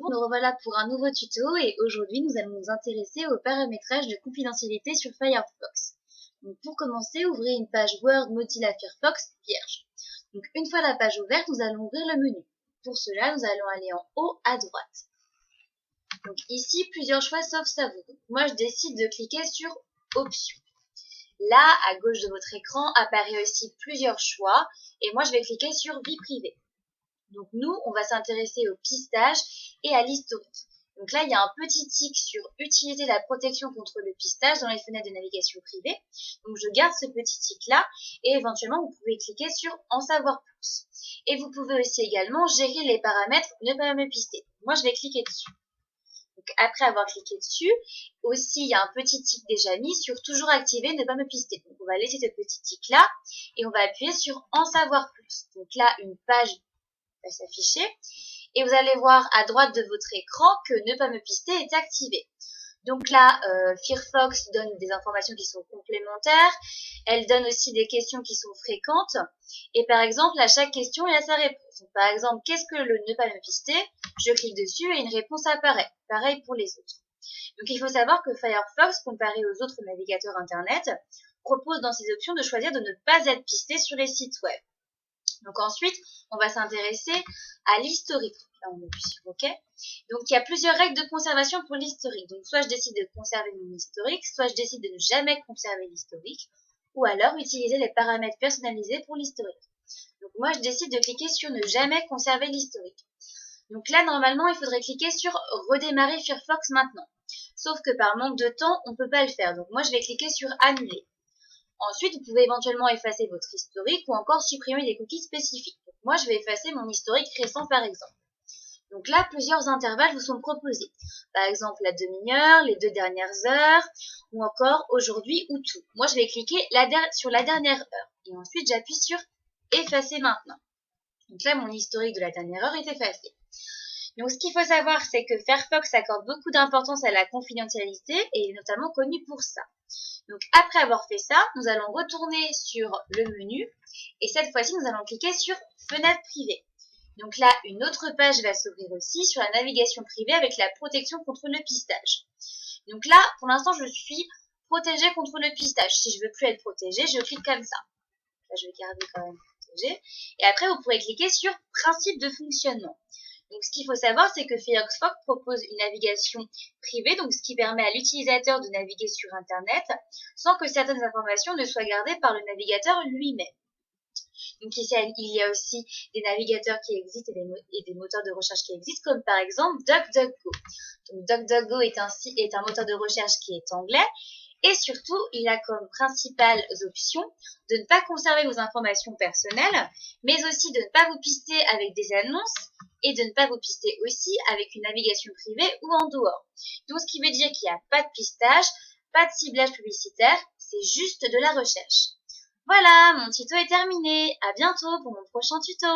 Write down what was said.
me revoilà pour un nouveau tuto et aujourd'hui nous allons nous intéresser au paramétrage de confidentialité sur Firefox. Donc pour commencer, ouvrez une page Word Mozilla Firefox vierge. Donc une fois la page ouverte, nous allons ouvrir le menu. Pour cela, nous allons aller en haut à droite. Donc ici, plusieurs choix s'offrent à vous. Donc, moi, je décide de cliquer sur Options. Là, à gauche de votre écran, apparaît aussi plusieurs choix et moi, je vais cliquer sur Vie privée. Donc nous, on va s'intéresser au pistage et à l'historique. Donc là, il y a un petit tic sur utiliser la protection contre le pistage dans les fenêtres de navigation privée. Donc je garde ce petit tic là et éventuellement vous pouvez cliquer sur en savoir plus. Et vous pouvez aussi également gérer les paramètres ne pas me pister. Moi, je vais cliquer dessus. Donc après avoir cliqué dessus, aussi il y a un petit tic déjà mis sur toujours activer ne pas me pister. Donc on va laisser ce petit tic là et on va appuyer sur en savoir plus. Donc là, une page va s'afficher et vous allez voir à droite de votre écran que ne pas me pister est activé. Donc là, Firefox donne des informations qui sont complémentaires, elle donne aussi des questions qui sont fréquentes et par exemple à chaque question il y a sa réponse. Donc, par exemple, qu'est-ce que le ne pas me pister? Je clique dessus et une réponse apparaît. Pareil pour les autres. Donc il faut savoir que Firefox, comparé aux autres navigateurs internet, propose dans ses options de choisir de ne pas être pisté sur les sites web. Donc ensuite, on va s'intéresser à l'historique. Là, on appuie sur OK. Donc il y a plusieurs règles de conservation pour l'historique. Donc soit je décide de conserver mon historique, soit je décide de ne jamais conserver l'historique, ou alors utiliser les paramètres personnalisés pour l'historique. Donc moi, je décide de cliquer sur ne jamais conserver l'historique. Donc là, normalement, il faudrait cliquer sur redémarrer Firefox maintenant. Sauf que par manque de temps, on ne peut pas le faire. Donc moi, je vais cliquer sur annuler. Ensuite, vous pouvez éventuellement effacer votre historique ou encore supprimer des cookies spécifiques. Donc, moi, je vais effacer mon historique récent par exemple. Donc là, plusieurs intervalles vous sont proposés. Par exemple, la demi-heure, les 2 dernières heures, ou encore aujourd'hui ou tout. Moi, je vais cliquer sur la dernière heure. Et ensuite, j'appuie sur effacer maintenant. Donc là, mon historique de la dernière heure est effacé. Donc, ce qu'il faut savoir, c'est que Firefox accorde beaucoup d'importance à la confidentialité et est notamment connu pour ça. Donc, après avoir fait ça, nous allons retourner sur le menu et cette fois-ci, nous allons cliquer sur Fenêtre privée. Donc là, une autre page va s'ouvrir aussi sur la navigation privée avec la protection contre le pistage. Donc là, pour l'instant, je suis protégée contre le pistage. Si je veux plus être protégée, je clique comme ça. Là, je vais garder quand même protégée. Et après, vous pourrez cliquer sur Principe de fonctionnement. Donc, ce qu'il faut savoir, c'est que Firefox propose une navigation privée, donc ce qui permet à l'utilisateur de naviguer sur Internet sans que certaines informations ne soient gardées par le navigateur lui-même. Donc ici, il y a aussi des navigateurs qui existent et des moteurs de recherche qui existent, comme par exemple DuckDuckGo. Donc DuckDuckGo est un moteur de recherche qui est anglais. Et surtout, il a comme principales options de ne pas conserver vos informations personnelles, mais aussi de ne pas vous pister avec des annonces et de ne pas vous pister aussi avec une navigation privée ou en dehors. Donc, ce qui veut dire qu'il n'y a pas de pistage, pas de ciblage publicitaire, c'est juste de la recherche. Voilà, mon tuto est terminé. À bientôt pour mon prochain tuto.